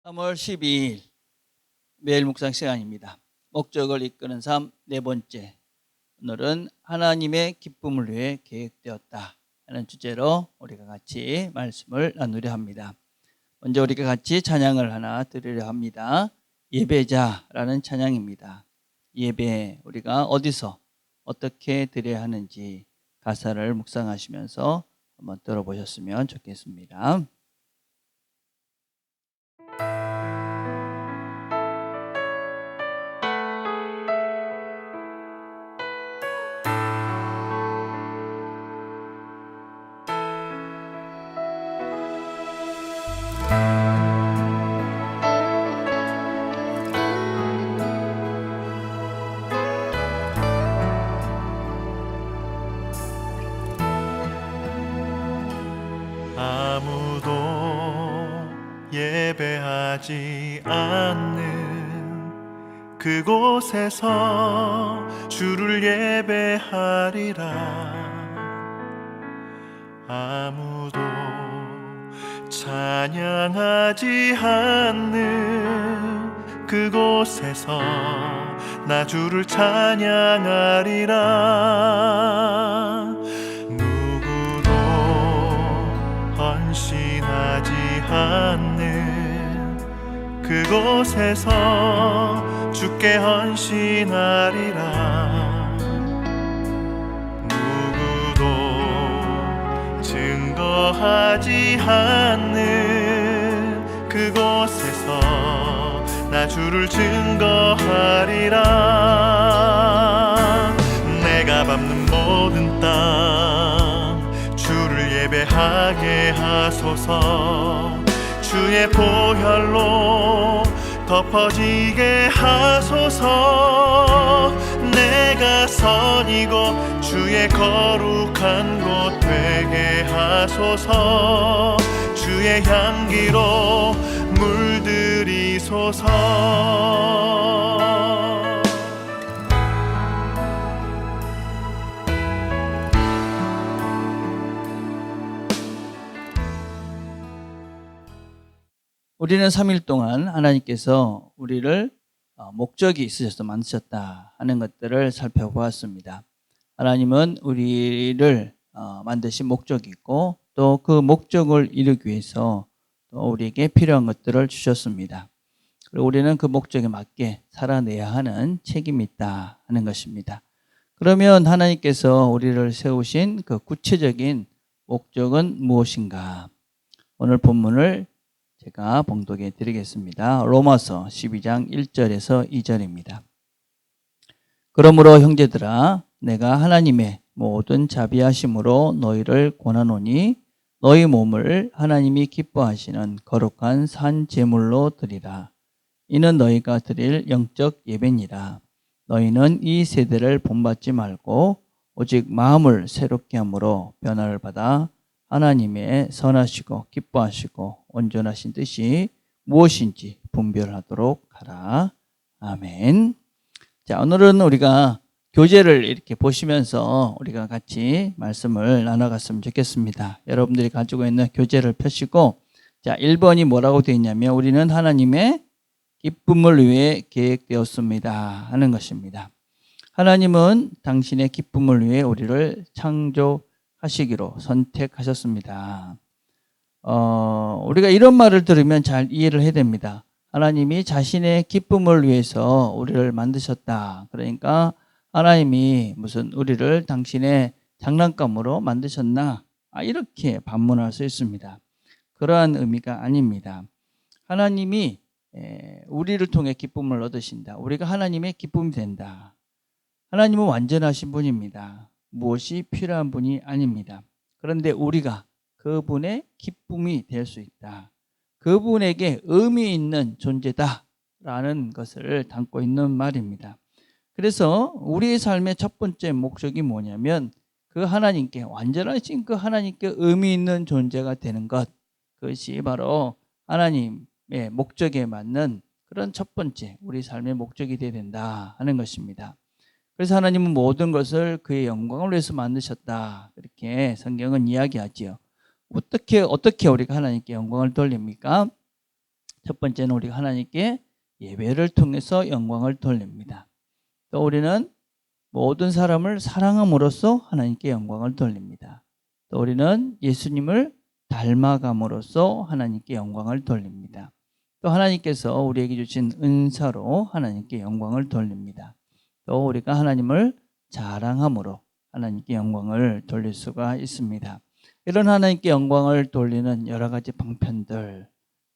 3월 12일 매일 묵상 시간입니다. 목적을 이끄는 삶 네 번째. 오늘은 하나님의 기쁨을 위해 계획되었다 하는 주제로 우리가 같이 말씀을 나누려 합니다. 먼저 우리가 같이 찬양을 하나 드리려 합니다. 예배자라는 찬양입니다. 예배, 우리가 어디서 어떻게 드려야 하는지 가사를 묵상하시면서 한번 들어보셨으면 좋겠습니다. 아무도 예배하지 않는 그곳에서 주를 예배하리라. 아무도 찬양하지 않는 그곳에서 나 주를 찬양하리라. 헌신하지 않는 그곳에서 주께 헌신하리라. 누구도 증거하지 않는 그곳에서 나 주를 증거하리라. 내가 밟는 모든 땅 주를 예배하게 하소서. 주의 보혈로 덮어지게 하소서. 내가 선이고 주의 거룩한 곳 되게 하소서. 주의 향기로 물들이소서. 우리는 3일 동안 하나님께서 우리를 목적이 있으셔서 만드셨다 하는 것들을 살펴보았습니다. 하나님은 우리를 만드신 목적이 있고 또 그 목적을 이루기 위해서 또 우리에게 필요한 것들을 주셨습니다. 그리고 우리는 그 목적에 맞게 살아내야 하는 책임이 있다 하는 것입니다. 그러면 하나님께서 우리를 세우신 그 구체적인 목적은 무엇인가? 오늘 본문을 제가 봉독해 드리겠습니다. 로마서 12장 1절에서 2절입니다. 그러므로 형제들아, 내가 하나님의 모든 자비하심으로 너희를 권하노니 너희 몸을 하나님이 기뻐하시는 거룩한 산 제물로 드리라. 이는 너희가 드릴 영적 예배니라. 너희는 이 세대를 본받지 말고 오직 마음을 새롭게 함으로 변화를 받아 하나님의 선하시고 기뻐하시고 온전하신 뜻이 무엇인지 분별하도록 하라. 아멘. 자, 오늘은 우리가 교재를 이렇게 보시면서 우리가 같이 말씀을 나눠갔으면 좋겠습니다. 여러분들이 가지고 있는 교재를 펴시고, 자, 1번이 뭐라고 되어 있냐면 우리는 하나님의 기쁨을 위해 계획되었습니다 하는 것입니다. 하나님은 당신의 기쁨을 위해 우리를 창조하시기로 선택하셨습니다. 우리가 이런 말을 들으면 잘 이해를 해야 됩니다. 하나님이 자신의 기쁨을 위해서 우리를 만드셨다. 그러니까 하나님이 무슨 우리를 당신의 장난감으로 만드셨나? 이렇게 반문할 수 있습니다. 그러한 의미가 아닙니다. 하나님이 우리를 통해 기쁨을 얻으신다. 우리가 하나님의 기쁨이 된다. 하나님은 완전하신 분입니다. 무엇이 필요한 분이 아닙니다. 그런데 우리가 그분의 기쁨이 될 수 있다. 그분에게 의미 있는 존재다라는 것을 담고 있는 말입니다. 그래서 우리의 삶의 첫 번째 목적이 뭐냐면 그 하나님께, 완전하신 그 하나님께 의미 있는 존재가 되는 것, 그것이 바로 하나님의 목적에 맞는 그런 첫 번째 우리 삶의 목적이 되어야 된다 하는 것입니다. 그래서 하나님은 모든 것을 그의 영광을 위해서 만드셨다, 이렇게 성경은 이야기하지요. 어떻게 우리가 하나님께 영광을 돌립니까? 첫 번째는 우리가 하나님께 예배를 통해서 영광을 돌립니다. 또 우리는 모든 사람을 사랑함으로써 하나님께 영광을 돌립니다. 또 우리는 예수님을 닮아감으로써 하나님께 영광을 돌립니다. 또 하나님께서 우리에게 주신 은사로 하나님께 영광을 돌립니다. 또 우리가 하나님을 자랑함으로 하나님께 영광을 돌릴 수가 있습니다. 이런 하나님께 영광을 돌리는 여러 가지 방편들,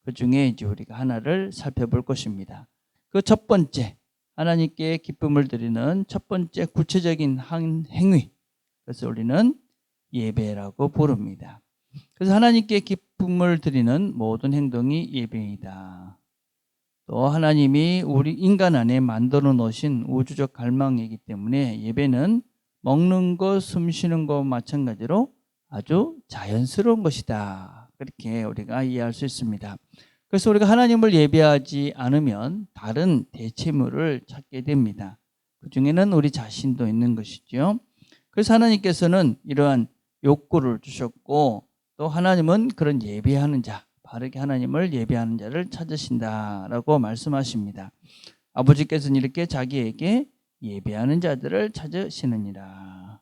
그 중에 이제 우리가 하나를 살펴볼 것입니다. 그 첫 번째, 하나님께 기쁨을 드리는 첫 번째 구체적인 행위, 그래서 우리는 예배라고 부릅니다. 그래서 하나님께 기쁨을 드리는 모든 행동이 예배이다. 또 하나님이 우리 인간 안에 만들어 놓으신 우주적 갈망이기 때문에 예배는 먹는 것, 숨 쉬는 것과 마찬가지로 아주 자연스러운 것이다. 그렇게 우리가 이해할 수 있습니다. 그래서 우리가 하나님을 예배하지 않으면 다른 대체물을 찾게 됩니다. 그 중에는 우리 자신도 있는 것이죠. 그래서 하나님께서는 이러한 욕구를 주셨고, 또 하나님은 그런 예배하는 자, 바르게 하나님을 예배하는 자를 찾으신다라고 말씀하십니다. 아버지께서는 이렇게 자기에게 예배하는 자들을 찾으시느니라.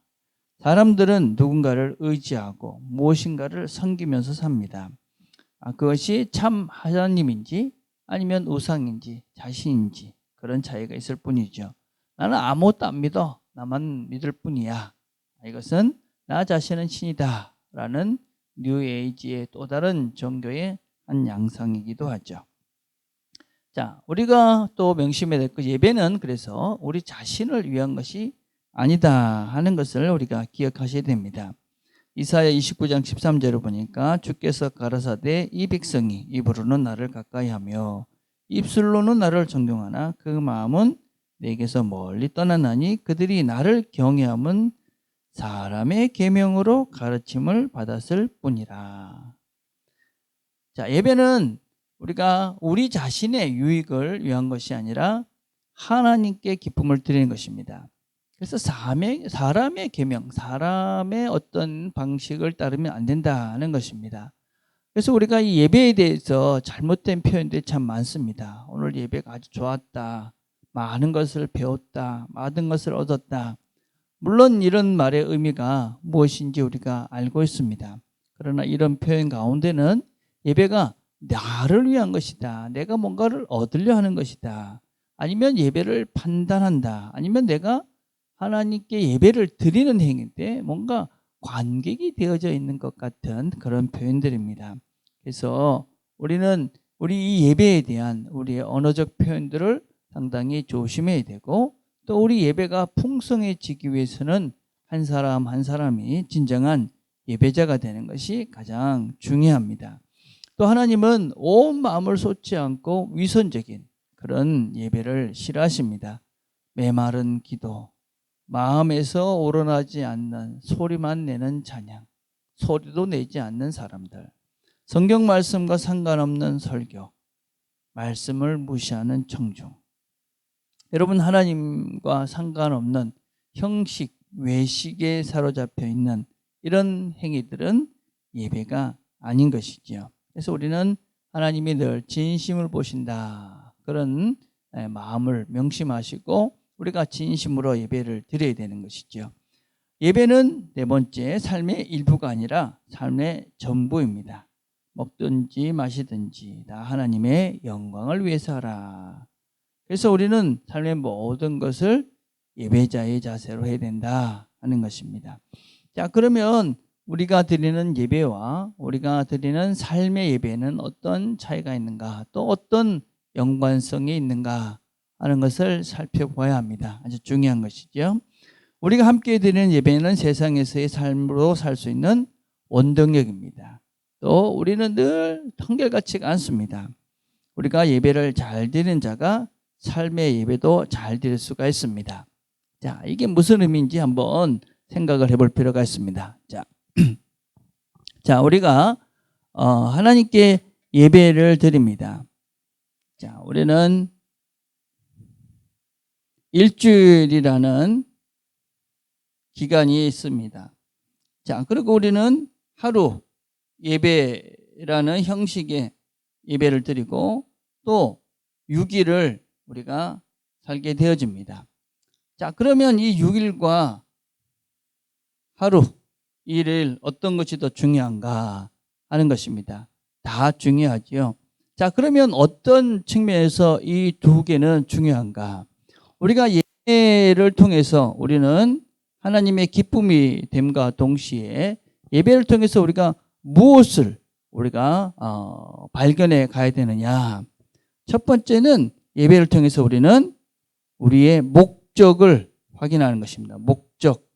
사람들은 누군가를 의지하고 무엇인가를 섬기면서 삽니다. 그것이 참 하나님인지 아니면 우상인지 자신인지 그런 차이가 있을 뿐이죠. 나는 아무것도 안 믿어. 나만 믿을 뿐이야. 이것은 나 자신은 신이다 라는 뉴에이지의 또 다른 종교의 한 양상이기도 하죠. 자, 우리가 또 명심해야 될 것, 예배는 그래서 우리 자신을 위한 것이 아니다 하는 것을 우리가 기억하셔야 됩니다. 이사야 29장 13절을 보니까 주께서 가라사대 이 백성이 입으로는 나를 가까이하며 입술로는 나를 존경하나 그 마음은 내게서 멀리 떠나나니 그들이 나를 경외함은 사람의 계명으로 가르침을 받았을 뿐이라. 자, 예배는 우리가 우리 자신의 유익을 위한 것이 아니라 하나님께 기쁨을 드리는 것입니다. 그래서 사람의 계명, 사람의 어떤 방식을 따르면 안 된다는 것입니다. 그래서 우리가 이 예배에 대해서 잘못된 표현들이 참 많습니다. 오늘 예배가 아주 좋았다, 많은 것을 배웠다, 많은 것을 얻었다. 물론 이런 말의 의미가 무엇인지 우리가 알고 있습니다. 그러나 이런 표현 가운데는 예배가 나를 위한 것이다, 내가 뭔가를 얻으려 하는 것이다, 아니면 예배를 판단한다, 아니면 내가 하나님께 예배를 드리는 행위인데 뭔가 관객이 되어져 있는 것 같은 그런 표현들입니다. 그래서 우리는 우리 이 예배에 대한 우리의 언어적 표현들을 상당히 조심해야 되고, 또 우리 예배가 풍성해지기 위해서는 한 사람 한 사람이 진정한 예배자가 되는 것이 가장 중요합니다. 또 하나님은 온 마음을 쏟지 않고 위선적인 그런 예배를 싫어하십니다. 메마른 기도, 마음에서 우러나지 않는 소리만 내는 찬양, 소리도 내지 않는 사람들, 성경 말씀과 상관없는 설교, 말씀을 무시하는 청중. 여러분, 하나님과 상관없는 형식, 외식에 사로잡혀 있는 이런 행위들은 예배가 아닌 것이지요. 그래서 우리는 하나님이 늘 진심을 보신다, 그런 마음을 명심하시고 우리가 진심으로 예배를 드려야 되는 것이죠. 예배는 네 번째, 삶의 일부가 아니라 삶의 전부입니다. 먹든지 마시든지 다 하나님의 영광을 위해서 하라. 그래서 우리는 삶의 모든 것을 예배자의 자세로 해야 된다 하는 것입니다. 자, 그러면 우리가 드리는 예배와 우리가 드리는 삶의 예배는 어떤 차이가 있는가, 또 어떤 연관성이 있는가 하는 것을 살펴봐야 합니다. 아주 중요한 것이죠. 우리가 함께 드리는 예배는 세상에서의 삶으로 살 수 있는 원동력입니다. 또 우리는 늘 한결같지가 않습니다. 우리가 예배를 잘 드리는 자가 삶의 예배도 잘 드릴 수가 있습니다. 자, 이게 무슨 의미인지 한번 생각을 해볼 필요가 있습니다. 자, 우리가 하나님께 예배를 드립니다. 자, 우리는 일주일이라는 기간이 있습니다. 자, 그리고 우리는 하루 예배라는 형식의 예배를 드리고, 또 6일을 우리가 살게 되어집니다. 자, 그러면 이 6일과 하루, 1일 어떤 것이 더 중요한가 하는 것입니다. 다 중요하지요. 자, 그러면 어떤 측면에서 이 두 개는 중요한가? 우리가 예배를 통해서 우리는 하나님의 기쁨이 됨과 동시에 예배를 통해서 우리가 무엇을 우리가 발견해 가야 되느냐? 첫 번째는 예배를 통해서 우리는 우리의 목적을 확인하는 것입니다. 목적.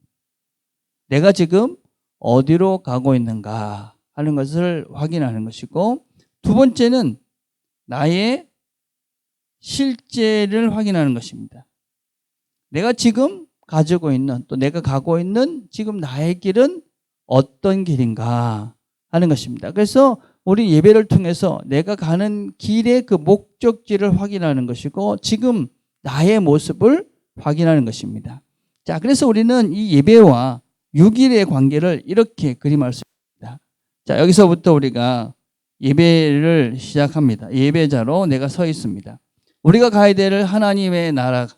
내가 지금 어디로 가고 있는가 하는 것을 확인하는 것이고, 두 번째는 나의 실제를 확인하는 것입니다. 내가 지금 가지고 있는, 또 내가 가고 있는 지금 나의 길은 어떤 길인가 하는 것입니다. 그래서 우리 예배를 통해서 내가 가는 길의 그 목적지를 확인하는 것이고, 지금 나의 모습을 확인하는 것입니다. 자, 그래서 우리는 이 예배와 6일의 관계를 이렇게 그림할 수 있습니다. 자, 여기서부터 우리가 예배를 시작합니다. 예배자로 내가 서 있습니다. 우리가 가야 될 하나님의 나라가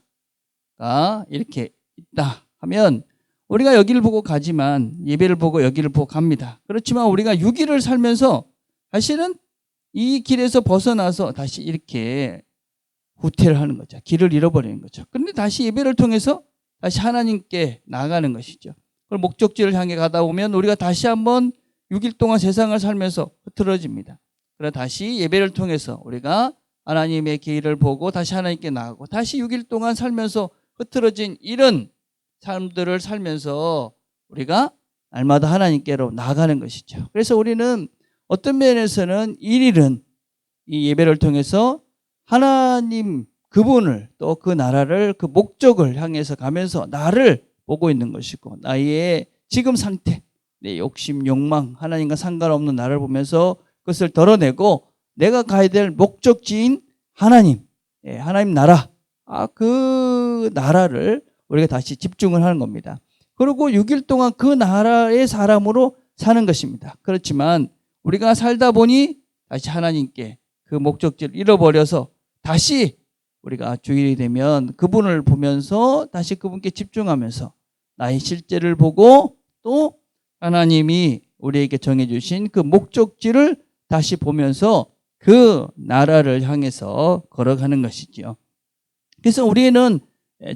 이렇게 있다 하면 우리가 여기를 보고 가지만, 예배를 보고 여기를 보고 갑니다. 그렇지만 우리가 6일을 살면서 사실은 이 길에서 벗어나서 다시 이렇게 후퇴를 하는 거죠. 길을 잃어버리는 거죠. 그런데 다시 예배를 통해서 다시 하나님께 나아가는 것이죠. 그걸 목적지를 향해 가다 보면 우리가 다시 한번 6일 동안 세상을 살면서 흐트러집니다. 그러나 다시 예배를 통해서 우리가 하나님의 길을 보고 다시 하나님께 나아가고, 다시 6일 동안 살면서 흐트러진 이런 삶들을 살면서 우리가 날마다 하나님께로 나아가는 것이죠. 그래서 우리는 어떤 면에서는 1일은 이 예배를 통해서 하나님 그분을, 또 그 나라를, 그 목적을 향해서 가면서 나를 보고 있는 것이고, 나의 지금 상태, 내 욕심, 욕망, 하나님과 상관없는 나를 보면서 그것을 덜어내고 내가 가야 될 목적지인 하나님, 하나님 나라, 그 나라를 우리가 다시 집중을 하는 겁니다. 그리고 6일 동안 그 나라의 사람으로 사는 것입니다. 그렇지만 우리가 살다 보니 다시 하나님께 그 목적지를 잃어버려서 다시 우리가 주일이 되면 그분을 보면서 다시 그분께 집중하면서 나의 실제를 보고, 또 하나님이 우리에게 정해주신 그 목적지를 다시 보면서 그 나라를 향해서 걸어가는 것이지요. 그래서 우리는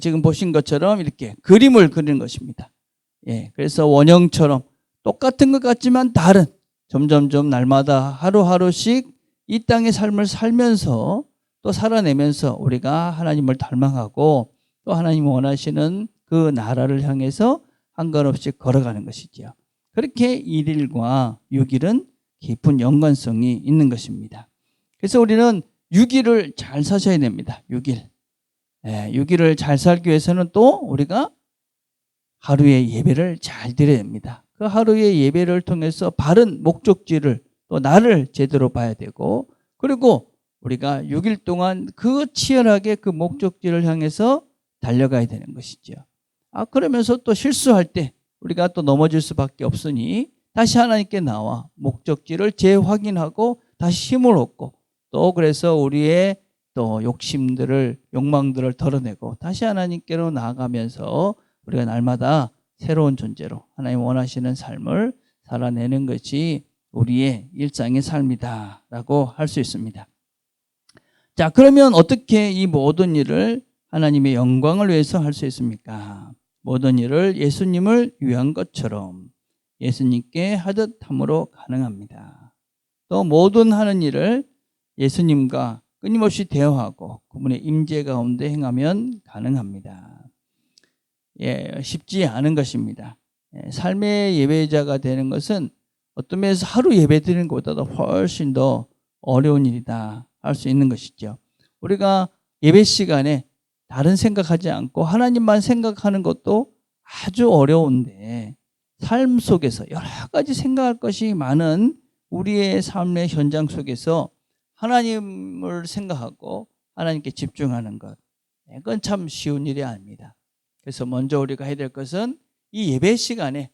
지금 보신 것처럼 이렇게 그림을 그리는 것입니다. 그래서 원형처럼 똑같은 것 같지만 다른, 점점점 날마다 하루하루씩 이 땅의 삶을 살면서 또 살아내면서 우리가 하나님을 닮아가고, 또 하나님 원하시는 그 나라를 향해서 한걸음씩 걸어가는 것이지요. 그렇게 1일과 6일은 깊은 연관성이 있는 것입니다. 그래서 우리는 6일을 잘 사셔야 됩니다. 6일. 6일을 잘 살기 위해서는 또 우리가 하루의 예배를 잘 드려야 됩니다. 그 하루의 예배를 통해서 바른 목적지를, 또 나를 제대로 봐야 되고, 그리고 우리가 6일 동안 그 치열하게 그 목적지를 향해서 달려가야 되는 것이죠. 그러면서 또 실수할 때 우리가 또 넘어질 수밖에 없으니 다시 하나님께 나와 목적지를 재확인하고 다시 힘을 얻고, 또 그래서 우리의 또 욕심들을, 욕망들을 덜어내고 다시 하나님께로 나아가면서 우리가 날마다 새로운 존재로 하나님 원하시는 삶을 살아내는 것이 우리의 일상의 삶이다라고 할 수 있습니다. 자, 그러면 어떻게 이 모든 일을 하나님의 영광을 위해서 할 수 있습니까? 모든 일을 예수님을 위한 것처럼 예수님께 하듯 함으로 가능합니다. 또 모든 하는 일을 예수님과 끊임없이 대화하고 그분의 임재 가운데 행하면 가능합니다. 쉽지 않은 것입니다. 삶의 예배자가 되는 것은 어떤 면에서 하루 예배 드리는 것보다도 훨씬 더 어려운 일이다 할 수 있는 것이죠. 우리가 예배 시간에 다른 생각하지 않고 하나님만 생각하는 것도 아주 어려운데, 삶 속에서 여러 가지 생각할 것이 많은 우리의 삶의 현장 속에서 하나님을 생각하고 하나님께 집중하는 것, 그건 참 쉬운 일이 아닙니다. 그래서 먼저 우리가 해야 될 것은 이 예배 시간에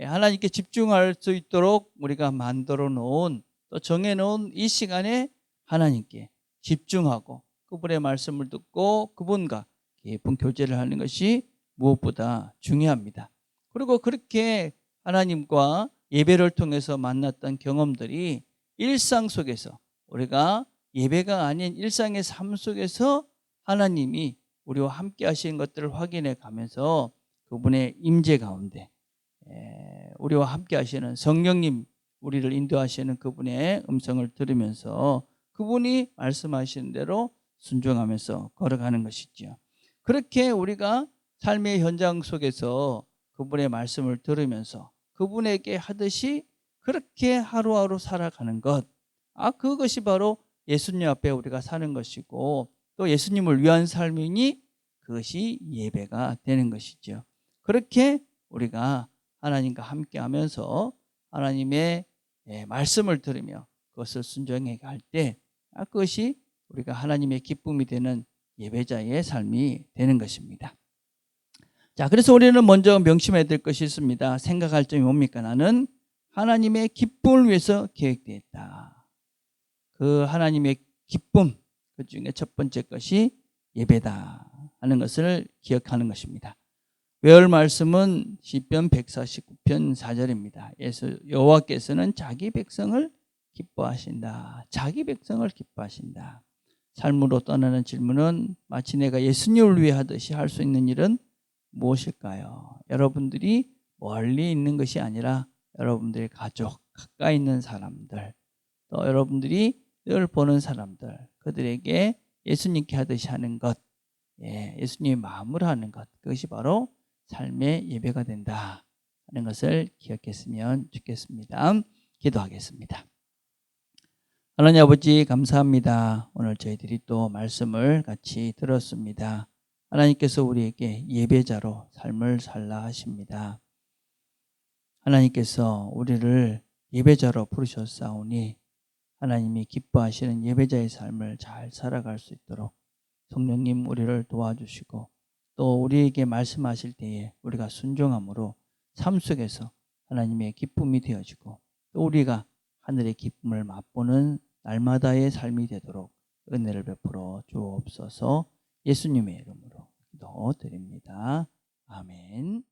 하나님께 집중할 수 있도록 우리가 만들어 놓은, 또 정해 놓은 이 시간에 하나님께 집중하고 그분의 말씀을 듣고 그분과 깊은 교제를 하는 것이 무엇보다 중요합니다. 그리고 그렇게 하나님과 예배를 통해서 만났던 경험들이 일상 속에서 우리가 예배가 아닌 일상의 삶 속에서 하나님이 우리와 함께 하시는 것들을 확인해 가면서 그분의 임재 가운데 우리와 함께 하시는 성령님, 우리를 인도하시는 그분의 음성을 들으면서 그분이 말씀하시는 대로 순종하면서 걸어가는 것이죠. 그렇게 우리가 삶의 현장 속에서 그분의 말씀을 들으면서 그분에게 하듯이 그렇게 하루하루 살아가는 것, 그것이 바로 예수님 앞에 우리가 사는 것이고 또 예수님을 위한 삶이니 그것이 예배가 되는 것이죠. 그렇게 우리가 하나님과 함께 하면서 하나님의 말씀을 들으며 그것을 순종해 갈 때 그것이 우리가 하나님의 기쁨이 되는 예배자의 삶이 되는 것입니다. 자, 그래서 우리는 먼저 명심해야 될 것이 있습니다. 생각할 점이 뭡니까? 나는 하나님의 기쁨을 위해서 계획되어 있다. 그 하나님의 기쁨, 그 중에 첫 번째 것이 예배다 하는 것을 기억하는 것입니다. 외울 말씀은 시편 149편 4절입니다. 여호와께서는 자기 백성을 기뻐하신다. 자기 백성을 기뻐하신다. 삶으로 떠나는 질문은 마치 내가 예수님을 위해 하듯이 할 수 있는 일은 무엇일까요? 여러분들이 멀리 있는 것이 아니라 여러분들의 가족, 가까이 있는 사람들, 또 여러분들이 늘 보는 사람들, 그들에게 예수님께 하듯이 하는 것, 예수님의 마음으로 하는 것, 그것이 바로 삶의 예배가 된다 하는 것을 기억했으면 좋겠습니다. 기도하겠습니다. 하나님 아버지 감사합니다. 오늘 저희들이 또 말씀을 같이 들었습니다. 하나님께서 우리에게 예배자로 삶을 살라 하십니다. 하나님께서 우리를 예배자로 부르셨사오니 하나님이 기뻐하시는 예배자의 삶을 잘 살아갈 수 있도록 성령님 우리를 도와주시고 또 우리에게 말씀하실 때에 우리가 순종함으로 삶 속에서 하나님의 기쁨이 되어지고 또 우리가 하늘의 기쁨을 맛보는 날마다의 삶이 되도록 은혜를 베풀어 주옵소서. 예수님의 이름으로 기도드립니다. 아멘.